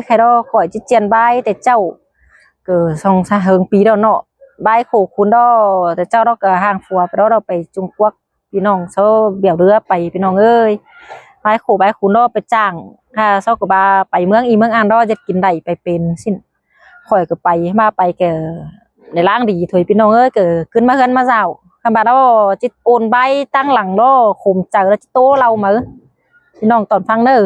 ใครดอข่อยจิเจียนใบแต่เจ้าเกิดสองสาเฮิงปีแล้วเนาะใบโขคุณดอแต่เจ้าดอกก็ห่างฟัวไปแล้วเราไปจุงกวักพี่น้องเซาเบี่ยวเรือไปพี่น้องเอ้ยใบโขใบคุณดอไปจ้างค่ะเซาก็บาไปเมืองอีเมืองอันดอจะกินได้ไปเป็นสิ้นข่อยก็ไปมาไปแกในร่างดีถอยพี่น้องเอ้ยเกิดขึ้นมาเฮือนมาเจ้าคำบาดอจิตโอนใบตั้งหลังดอข่มเจอแล้วจิโตเรามาพี่น้องตอนฟังเด้อ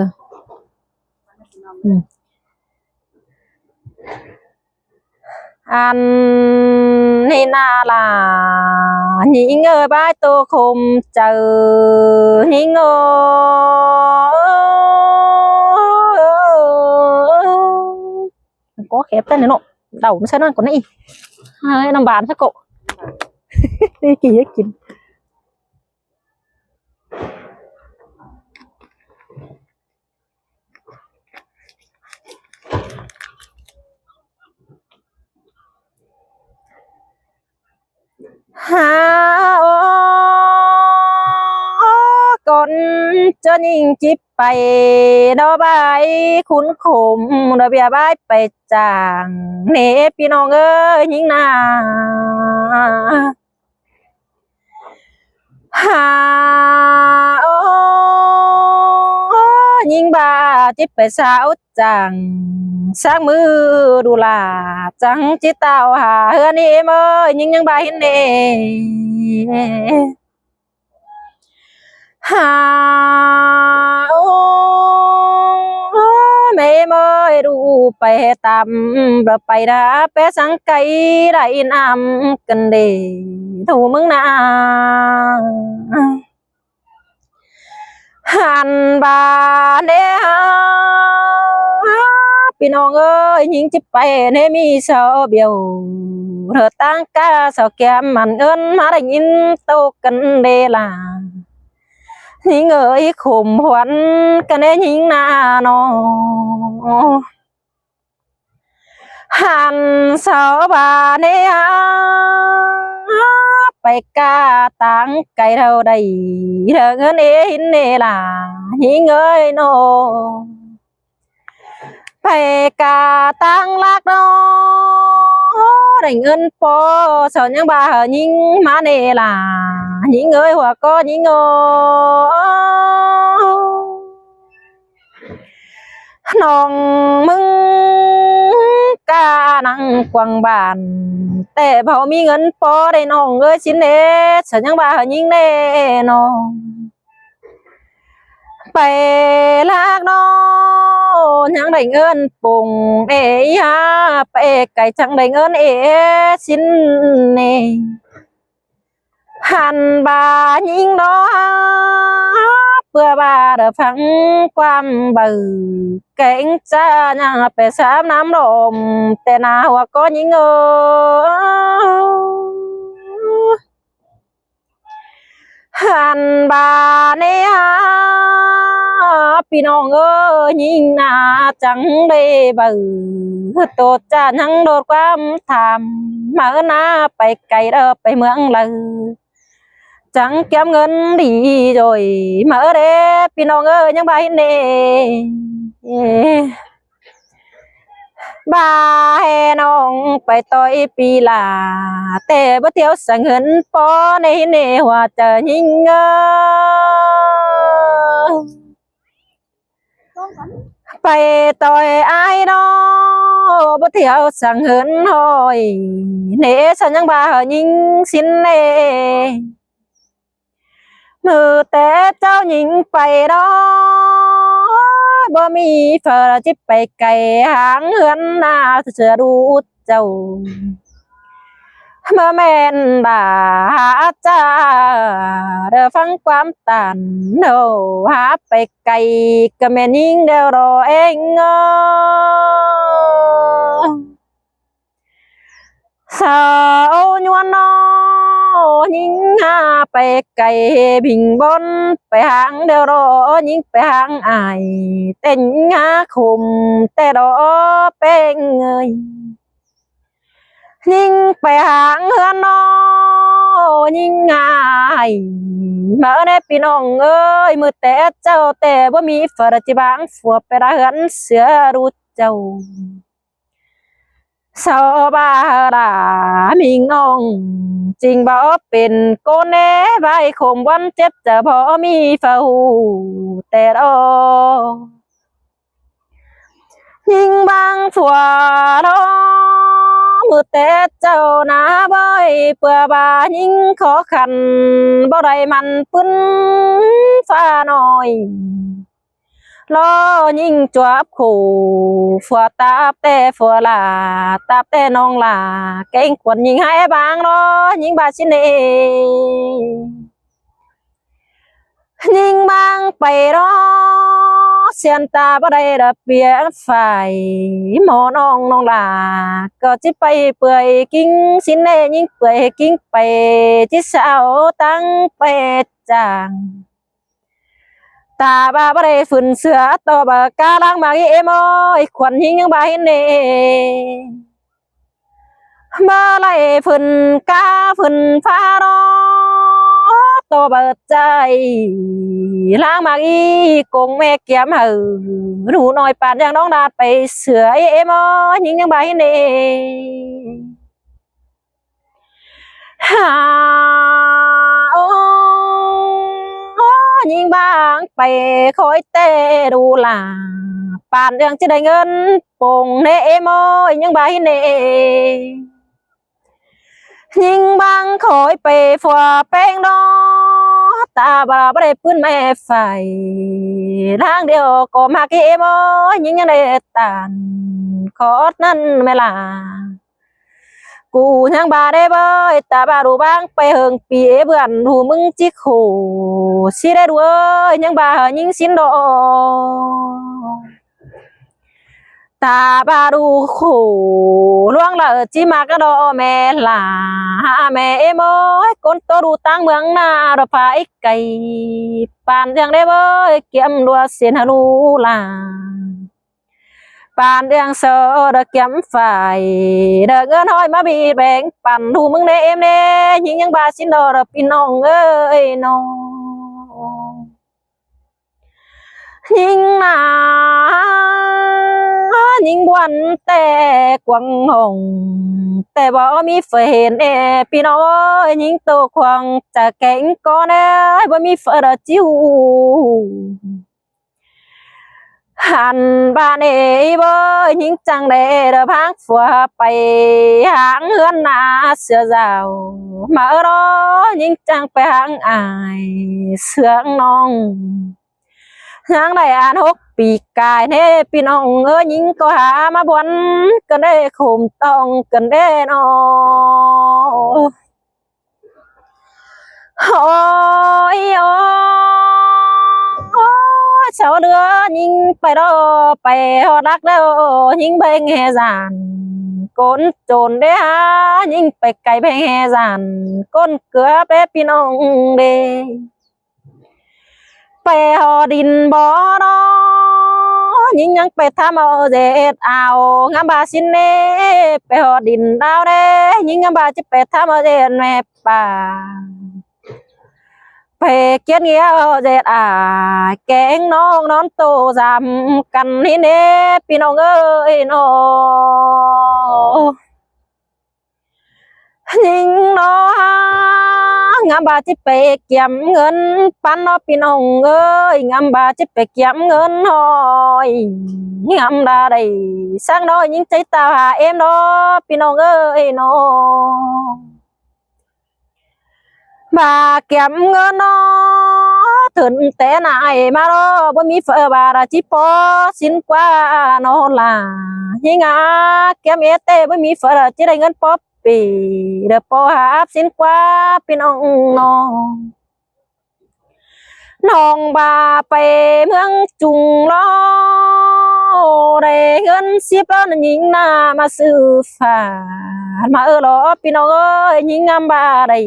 อันนี่นาลาหญิงเอ้ยบ้านโตคมเจอหญิงเอ้ยcó khép tên này nọ đầu nó sẽ nó còn này hai năm bàn sao cậu đi kỳ hết kín ha ô con cho nhìn chip ไปดอกใบคุ้นขมดอกเบี้ยใบไปจางเนพี่น้องเอ้ยยิงนาหาโอ้ยิงบาจิบไปสาวจังสักมือดูลาจังจิตเต่าหาเฮือนี่เมื่อยิงยังบาเห็นเน่หาโอ้ไม่เมื่อดูไปตามเราไปนะไปสังไกได้นำกันเดถูมึงนาหันบาเด้พี่น้องเอ้ยยิงจิไปเนมีเสาเบียวเธอตั้งกาเสาแก้มมันเอินมาได้ยินโตกันเดล่ะยิงเอ้ยข่มหวนกันเด้ยิงนาโนหันเสาบาเนียไปกาตั้งไก่เท่าใดเธอเงินเอ็นเนล่ะยิงเอ้ยโนไปกาตั้งลักน้อได้เงินพอสอนยังบายิงมาเนล่ะยิงเอ้ยหัวก็ยิงโอน้องมึงกานังกวางบานแต่พอมีเงินพอได้น้องเอ้ยชิ้นเด้สอนยังบายิงเน่น้องไปลากน้องยังได้เงินปุ่งเอ้ยฮะไปไก่จังได้เงินเอ้ชิ้นเน่หันบายิงน้องเพื่อบาเดฟังความเบื่อเก่งจ้ายังไปสามน้ำลมแต่นาหัวก็ยิงหันบาเนี่ยพี่น้องเอ้ยยิงนาจังได้เบื่อตัวจ้ายังโดดความทำมาหน้าไปไกลเด้อไปเมืองเลยจังเก็บเงินดีrồi mở đế พี่น้องเอ้ยยังบาเห็นเน่บาเฮน้องไปต่อยปีลาแต่บ่เที่ยวสังเหินปอในเน่ว่าจะยิงไปต่อยไอ้น้อบ่เที่ยวสังเหินหอยเน่ฉันยังบายิงสินเน่มือแต่เจ้าหญิงไปดอบ่มีเฟอร์จิบไปไกลหางเหือนหน้าเสือดูเจ้าเมื่อแม่นบ่าหาจ้าเด้อฟังความตันโนหาไปไกลก็แม่นยิ่งเดียวรอเองสาวยวนนอยิงหาไปไกลบิงบนไปหางเดียวรอยิงไปหางอายเต้นหาคุมแต่รอเป็นเงยยิงไปหางเฮือนนอยิงง่ายมาในพี่น้องเอ้ยมือแต่เจ้าแต่บ่มีฝรั่งจิบางฝัวไปราเฮือนเสือรู้ เจ้าสาวบาดามิงน้องจริงบ่เป็นโกเน่ใบคมวันเจ็บจะพอมีเฝ้าแต่รอยิงบางฝัวรอมือแต่เจ้าหน้าบ่อยเปื่อบายิงขอขันบ่ได้มันปื้นฟ้าน้อยรอยิงจวบขู่ฝัวตาบแต่ฝัวลาตาบแต่น้องลาเก่งควรยิงให้บางรอยิงบาชิเนยิงบางไปรอเสียนตาบ่ได้ระเบียบฝ่ายหมอน้องลาก็จิไปเปื่อยกิ้งสินเนยิงเปื่อยกิ้งไปที่เสาตั้งเป็ดจางตาบาบ่ได้ฝืนเสือต่อบากาลังมาเอมอยขวัญหิงยังบาเห็นเนมาไล่ฝืนกาฝืนฟ้ารอตัวเบิดใจล้างมาอีกงแม่เกียมหือหนูน้อยปานยังน้องดาดไปเสือเอมอยิงยังใบเนฮาโอ้ยิงบางไปคอยเตะดูลาปานยังจะได้เงินปงเนเอมอยังใบเนยิงบางคอยไปฝัวแป้งดอตาบาบ่ได้ปืนแม่ไฟทางเดียวก็มาเกมยิงยังได้ตานขอดนั่นไม่ลากูยังบาได้บ่อยตาบาดูบางไปเฮิงปีเบื่อนหูมึงจิโคสิได้ด้วยยังบายิงสินดอตาบาดูโขล่วงละจิมากระดอแม่ลาแม่เอโมยคนโตดูตั้งเมืองนาดพายไก่ปานยังได้บ่เกี่ยมดัวเสียนฮาลูลาปานยังโซดเกี่ยมฝ่ายเด้อเงินห้อยมาบีแบ่งปันดูมึงเด้เอ็มเด้ยิงยังบาสินดอพี่น้องเอ้ยน้องยิงนายิงบวนแต่กวางหงแต่บ่มีเฟนพี่น้อยยิงโตควงจะแก่งก็แน่บ่มีเฟอจิ้วหันบ้านบ่ยิงจังได้เด้อพักฝัวไปหางเฮือนนาเสือเจ้ามาเออรอยิงจังไปหางอายเสืองน้องยังได้อ่าน6 ปีกายเน่พี่น้องยิงก็หามาบวนกันได้ข่มต้องกันได้นอโอ้ยโอ้เช้าเดือยิงไปรอไปหอดักแล้วยิงไปแง่จานก้นโจรได้ฮะยิงไปไกลไปแง่จานก้นเกลือไปพี่น้องเดไปหอดินบ่อรอยิงยังไปทำเอาเด็ดเอางามบาสินเน่ไปหอดินดาวเด้ยิงงามบาจะไปทำเอาเด็ดแม่ป่าไปเกียนเงี้ยเด็ดแกงน้องนอนโตจำกันนี่เน่พี่น้องเอ้ยน้องยิงน้องงามบาจิไปเก็บเงินปันน้อพี่น้องเอ้ยงามบาจิไปเก็บเงินหอยงามดาได้สร้างน้อยยิงใจตาหาเอ็มน้อพี่น้องเอ้ยน้องบาเก็บเงินน้อถึงแต่นายมารอบ่มีเฟอบาราจิปอสินกว่านอลายิงเก็บเต้บ่มีเฟอจิได้เงินป๊อปีเดปอหาสินกว่าพี่น้องน้องบาไปเมืองจุงล้อได้เงิน10 ล้านยิงหน้ามาซื้อฝามารอพี่น้องเอ้ยยิงงามบาได้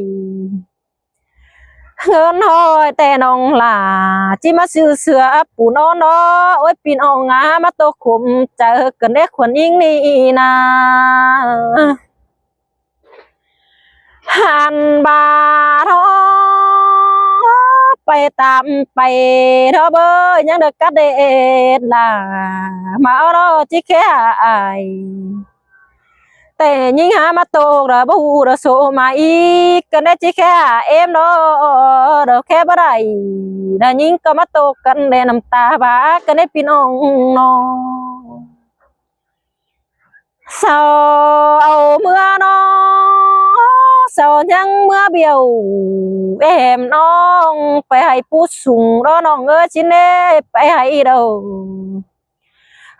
เงินหอยแต่น้องหลาจิมาซื้อเสือปูนอนอโอ้ยพี่น้องมาตกขุมเจอกันได้ขวัญยิงนี่นาหันบาทอ ไปตามไปเธอเบอยังเด็กกระเด็ดล่ะมาเอาเราจิแค่อายแต่ยิ่งหามาโตกระบูระโซมาอีกกันได้จิแค่เอ็มเนาะเราแค่บ่ได้แต่ยิ่งก็มาโตกันได้น้ำตาบากันได้พี่น้องน้องเศร้าเอาเมื่อน้องเศร้ายังเมื่อเบี้ยวแอมน้องไปให้ผู้สูงรอน้องชินเน่ไปให้เด้อ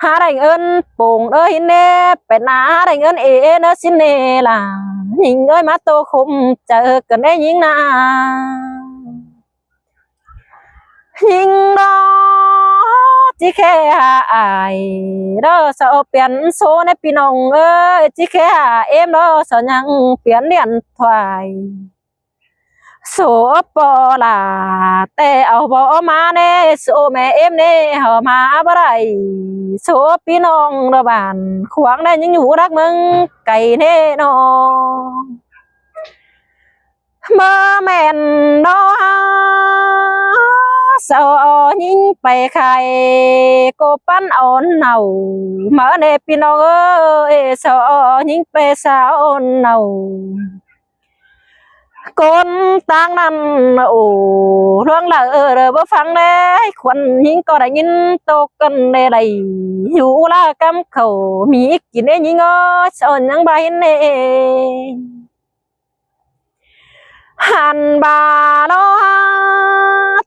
หาได้เงินโป่งหินเน่เป็ดหนาได้เงินชินเน่ล่ะยิงมาโตคมเจอกันได้ยิงนายิงน้องจิแค่อายเด้อเสาเปลี่ยนโซในพี่น้องจิแค่เอ็มเด้อเสายังเปลี่ยนเรียนถวายโซปอลาแต่เอาบ่มาเน่โซแม่เอ็มเน่เฮามาบ่ได้โซพี่น้องระบานขวางได้ยังอยู่รักมึงไก่เน่น้องมาแม่นน้องเสายิงไปไข่ก็ปั้นอ่อนเน่ามาเนพี่น้องเสายิงไปสาวเน่าคนต่างนั้นโอ้เรื่องละบ่ฟังเลยควันยิงก็ได้ยินตกกันได้อยู่ละกำเขามีกินได้ยิงสอนยังใบเน่หันบาโล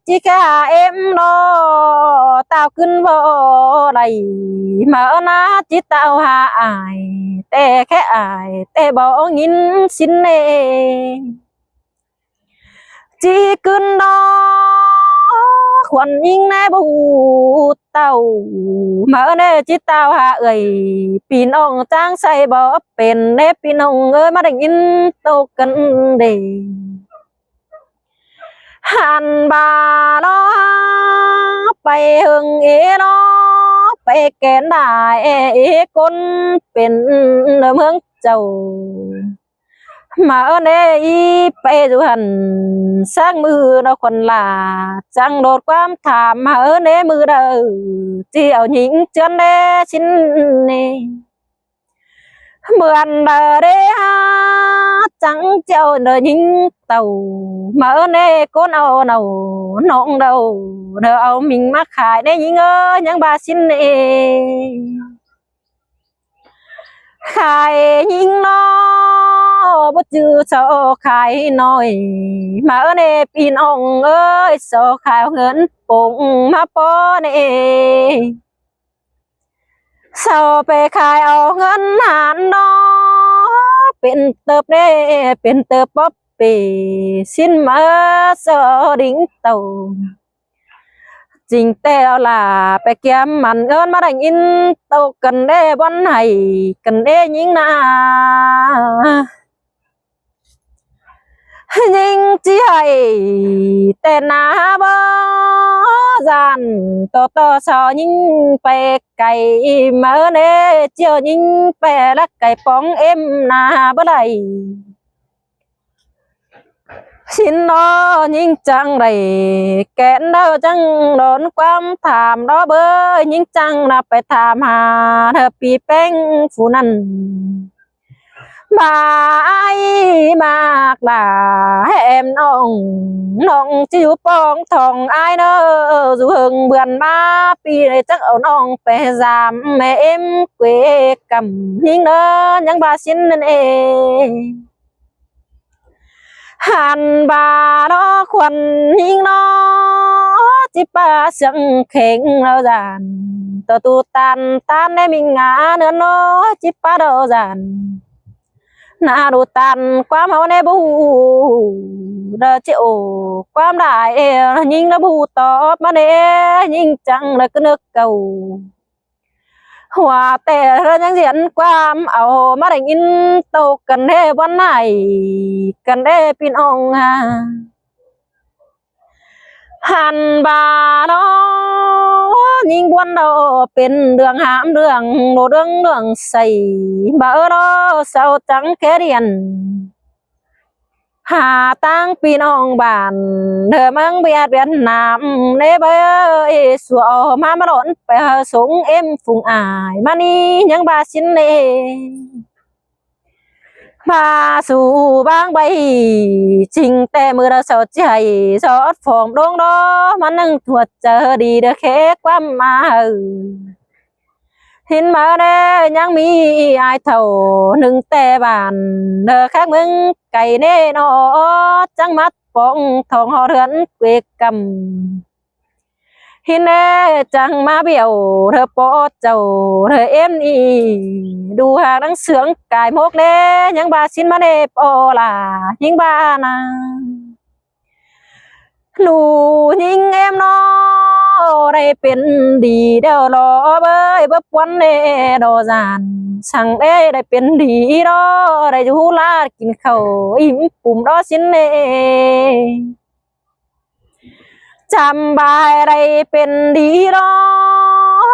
จิกาเอ็มโลตาวขึ้นบ่ได้มานาจิตาวหาอายแต่แค่อายแต่บ่ยินสินเนจีขึ้นดอควันยิงในบูเต่ามาเนจิตาวหาพี่น้องจ้างใส่บ่เป็นเนพี่น้องมาได้ยินตกกันเดหันบาลอไปหึงเนาะไปแกนได้คนเป็นเมืองเจ้ามาเนอีไปดูหันสร้างมือเราคนลาจังโดดความถามมาเนมือเด้อเจียวหญิงเจือนเดชินนี่เหมือนเดฮาจังเจ้าเดยิงเต่ามาเน่ก้นเอาเนาน้องเดาเดาเอามิงมาขายได้ยิงยังบาสินเอขายยิงน้อบ่จือโซขายน้อยมาเน่พี่น้องโซขายเงินปุ่งมาป้อเน่เศร้าไปขายเอาเงินหารน้อเป็นเติบเน่เป็นเติบป๊อปปีสิ้นมาสอดิ่งเต่าจริงแต่เอาล่ะไปเก็บมันเงินมาได้ยินเต่ากันได้วันไหนกันได้ยิงนายิงจีให้แต่นาบ่จานต่อสอยิงไปไก่มาเน่เจียวยิงไปละไก่ป้องเอ็มนาบ่ได้สินน้อยิงจังไรแกนเดาจังโดนความถามรอเบอยิงจังนับไปถามหาเธอปีแป้งฟูนั้นบายมากล่ะแอมน้องจิ๋วปองทองอายเนอdù hừng bườn ba pi này chắc ởน้องไปgiảm mẹ em quê cầm nhưng nó những bà xin nênหันบาดอควันยิงน้อจิปาเสียงเข่งเราจานตัวตูตันได้มิงงาเนื้อน้อจิปาเราจานนาดูตันความเฮาในบูเดจิโอความได้ยิงระบูตอบมาเนยิงจังแล้วก็นึกเก่าหัวแต่ยังเสียนความเอามาได้ยินโตกันได้วันไหนกันได้พี่น้องหันบาดยิงวันเราเป็นเรื่องหามเรื่องโนเรื่องใส่บ่เราเศร้าจังแค่เรียน หาตั้งพี่น้องบ้านเธอมังเบียดเวียนน้ำในเบยสัวมาหล่นไปสงเอ็มฟุงอายมานี่ยังบาสินเนมาสู่บางใบจริงแต่มือเราเศร้าใจสอดฟองดวงดอมันนั่งถวดเจอดีเด้อแค่ความมาเห็นมาได้ยังมีอายเท่าหนึ่งแต่บ้านเธอข้างมึงไก่เน่นอจังมัดปองทองหอเรือนเกวกกำเห็นแน่จังมาเบี้ยวเธอโปเจ้าเธอเอ็มนี่ดูหางนังเสืองกายมกเน่ยังบาสินมาเนปอลายิงบานาหนูยิงเอ็มนอได้เป็นดีเดียวรอเบยเบบวันเน่ดอจานสั่งได้เป็นดีรอได้จูลากินข้าวอิ่มปุ่มรอสินเน่จำบายได้เป็นดีรอ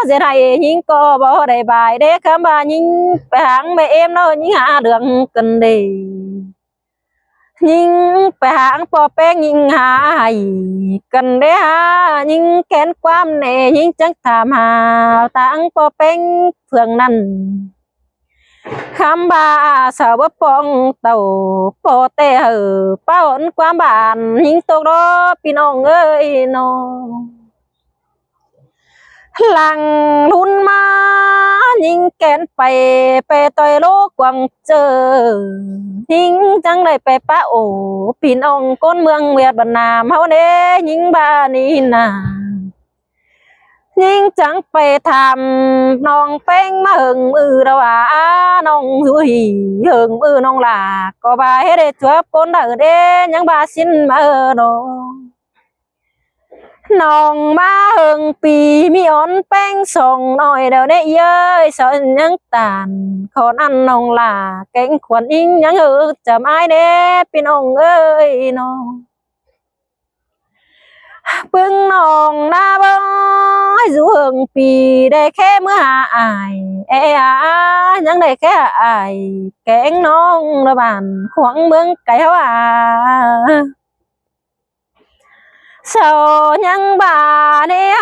จะได้ยิงก็บ่ได้บายเด้คำบายิงไปหางแม่เอ็มเนาะยิงหาเดืองกันเด้ยิงไปหางปอแป้งยิงหาให้กันเด้หายิงแขนความแน่ยิงจังถามหาตั้งปอแป้งเพื่องนั้นคำบาสาวปองเต่าปอเตอเป้าอนความบานยิงตกรอพี่น้องเอ้ยน้องหลังลุนมายิงแกนไปต่อยโลกกวางเจอยิงจังได้ไปป้าโอพี่น้องก้นเมืองเวียดบรรณามเฮาเด้ยิงบ้านี้นายิงจังไปทำน้องเป้งมาหึงมือเราน้องหุยหึงมือน้องหลาก็บาให้ได้ทั่วคนเด้อเด้ยังบาสินมาโนน้องมาหึงปีมีอ่อนแป้งส่งหน่อยเดี๋ยวนี้เย้ยสอนยังตานขอนั่นน้องลาเก่งขวัญอิงยังจะไม่เด้พี่น้องเอ้ยน้องปึ้งน้องหน้าบ้อยสู่หึงปีได้แค่เมื่อหาอายยังได้แค่อายแกงน้องระบานขวางเมืองไก่เฮาเศร้ายังบาเนี่ย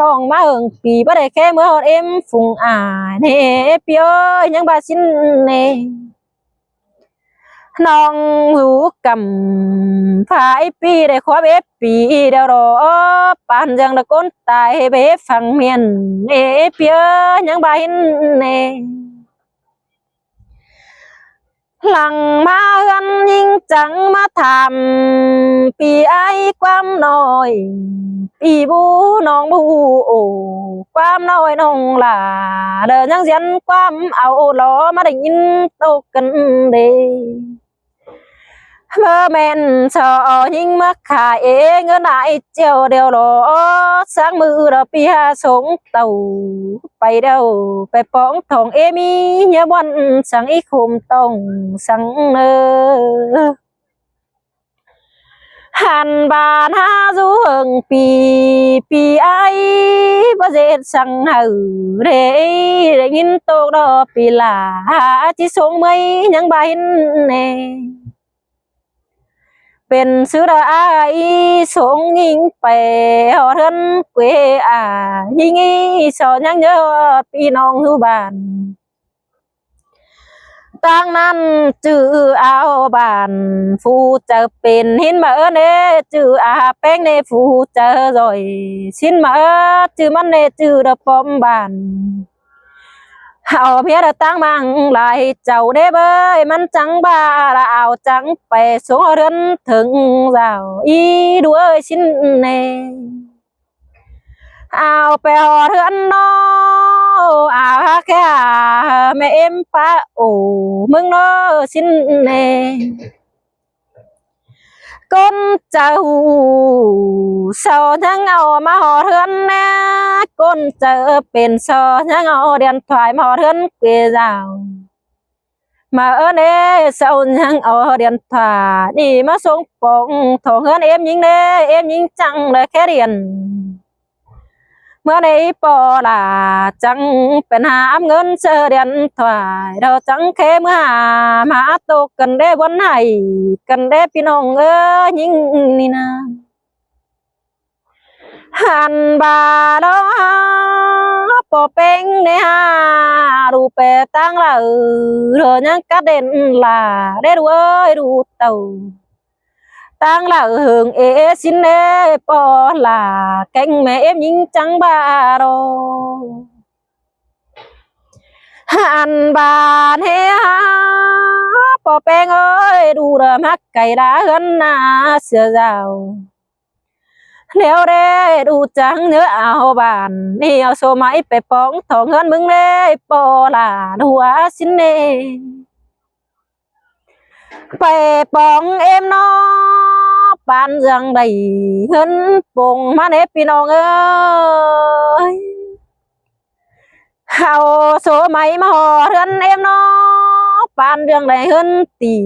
น้องมาเอิงปีบ่ได้แค่เมื่อเอ็มฟุงอายเนเปียวยังบาสินเนน้องรู้กำพายปีได้ขวาเบปีเดียวรอปานยังตะก้นตายเบฟังเมียนเนเปียวยังบาหินเนหลังมากันยิ่งจังมาทำปีไอความน้อยปีบูน้องบูโอความน้อยน้องหลาเดินยังเสียนความเอาล้อมาได้ยินตกกันเดเมื่อแม่นสอยิ่งมาขายเองเงินไหนเจียวเดียวรอสังมือเราปีหาสงเต่าไปเดียวไปป้องทองเอมีเนื้อวันสังอีคุมต้องสังเนอหันบานหาจูเฮิงปีไอบ่เจ็ดสังหือเรได้ยินโตดอปีลาที่สงไม่ยังบาหินเนเป็นซื้อระไอสงยิงไปหอเทินเกวยิงอีสอนยังเยอะพี่น้องอยู่บ้านตั้งนั้นจื้อเอาบ้านฟูจะเป็นหินมาเนจื้อแป้งในฟูจะรอยชินมาจื้อมันเนจื้อระปอมบ้านเอาเพียรตั้งมังลายเจ้าเด้เบยมันจังบาละเอาจังไปสงเรือนถึงเจ้าอีด้วยชิ้นเนเอาไปหอเรือนนอเอาแค่แม่เอ็มป้าโอ้มึงนอชิ้นเนก้นเจ้าสอทั้งเอามาหอเรือนนะก้นเจอเป็นสอทั้งเอาเดียนถอยมาหอเรือนเกลือมาเน่เสายังเอาเดียนถานี่มาส่งปองทองเฮือนเอ็มยิงเน่เอ็มยิงจังเลยแค่เรียน เมื่อในปอลาจังเป็นหามเงินเสเดียนถวายเราจังเคเมื่อมาตกกันได้วันไหนกันได้พี่น้องยิ่งนี่นะหันบาดอปอเป็งเนฮารูเปตังละเรยังกระเด็นลาได้ดูดูเต่าtăng là hưởng ế xin ế bỏ là cánh mẹ em nhìn trắng bà đồ hàn bà nè bỏ bèn ơi đủ đờ mắc cày đá gân na sửa rào nếu đê đủ trắng nhớ áo bàn nèo số máy bè bóng thọ ngân mừng đê bỏ là đùa xin nè bè bóng em nó ban rằng đầy hân bùng má nếpพี่น้องơi hào số máy mà họ hân em nó ban rằng đầy hân tỷ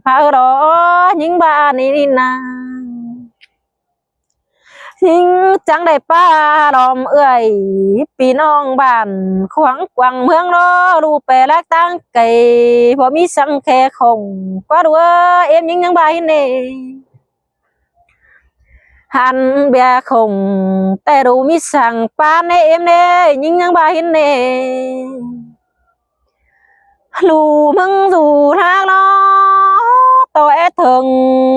phá đó những bà này nà nhưng chẳng đầy pa đòm ơi พี่น้องบ้านขวางกวางเมืองเนาะรูปแปรลักตั้งไก่พอมีสังแค่คงกว่าด้วยเอ็มยังใบเน่ hắn bè khổngแต่ดูมิสั่งปานในเอ็มเน่ยิ่งยังบาหินเน่ลูมึงdù thác nó tôi thường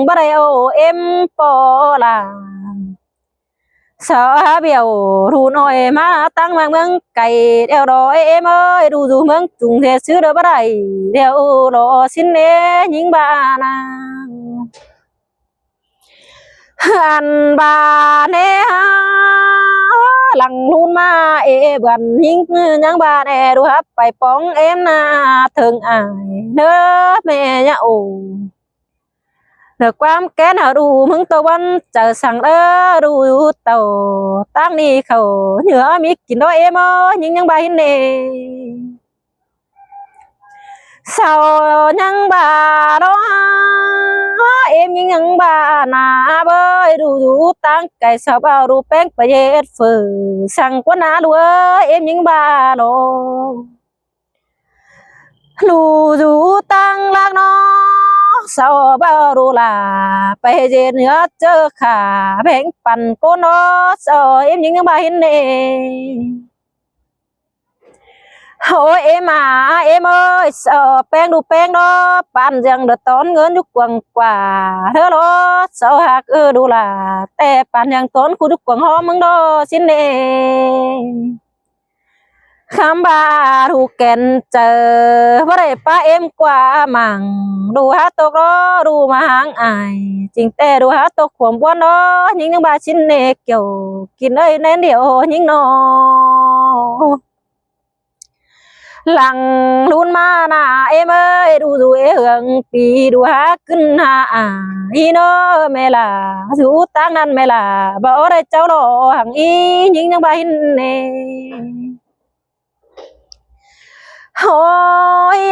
bắt đầu em bỏ là sợ há biểu thu nói má tăng mang mương cày đeo đó em ơi đủ dù mương trùng thế xứ đỡ bắt đầy đeo đó xin nế những bà nàng anh bà nè lằng luôn mà ê gần những những bà nè đu hấp bài bóng em na thường ai nỡ mẹ nhậu được quam kén ở đủ mừng tàu bắn chờ sang đó đủ tàu tăng đi khẩu nhớ mi kín đó em ơi những bà hin nè sao những bà đó em những bà na bơi đủ tăng cái sao bao đủ bén phải dễ phở sang quá na đua em những bà đó lù dù tăng lạc nó sao bao đủ là phải dễ nữa chớ khả bénปั่นcô nó sao em những bà hin nè ôi em à em ơi sợ bén đủ bén đó bạn rằng được tón ngớn giúp quần quả thế đó sợ hạc đủ là tè bạn rằng tón khu giúp quần ho mừng đó xin nè khám bà đủ kèn chờ với đây ba em qua mảng đủ hát tộc đó đủ mà hàng ai chính tè đủ hát tộc khoản buôn đó những bà xin nè kiểu kín ơi nên điều những nó lằng luôn mà na em ơi đủ dù e hưởng pi đủ hát cưng ha y nó mẹ là dù tăng nan mẹ là bỏ đây cháu đó hàng y những bài nè ôi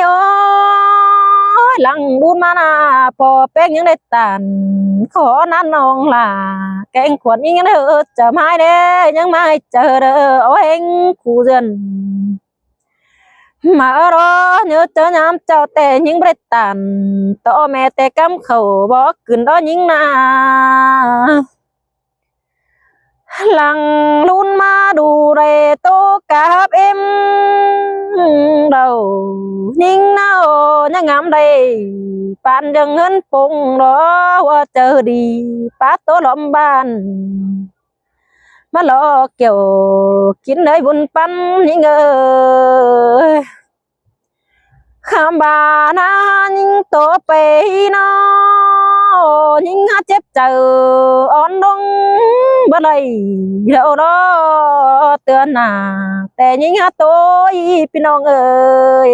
ôi lằng luôn mà na bỏ bén những đây tàn khó nan nong là cái quần những cái chờ mai đấy những mai chờ đợi ôi anh khu dân mà ở đó nhớ chớ nhám chào tè những bệ tàn to mẹ tè cắm khẩu bó cứng đó những na lằng luôn mà đủ đầy tô cả em đầu nhưng nào nhá ngắm đây bạn đừng hân phùng đó qua chờ đi phát tố lộm bàn mà lo kiểu kín nơi buồn pan những người khám bà na những tổ bể nó những hát chép chờ on đông bên đây đâu đó tựa nàแต่những hát tối pinong ơi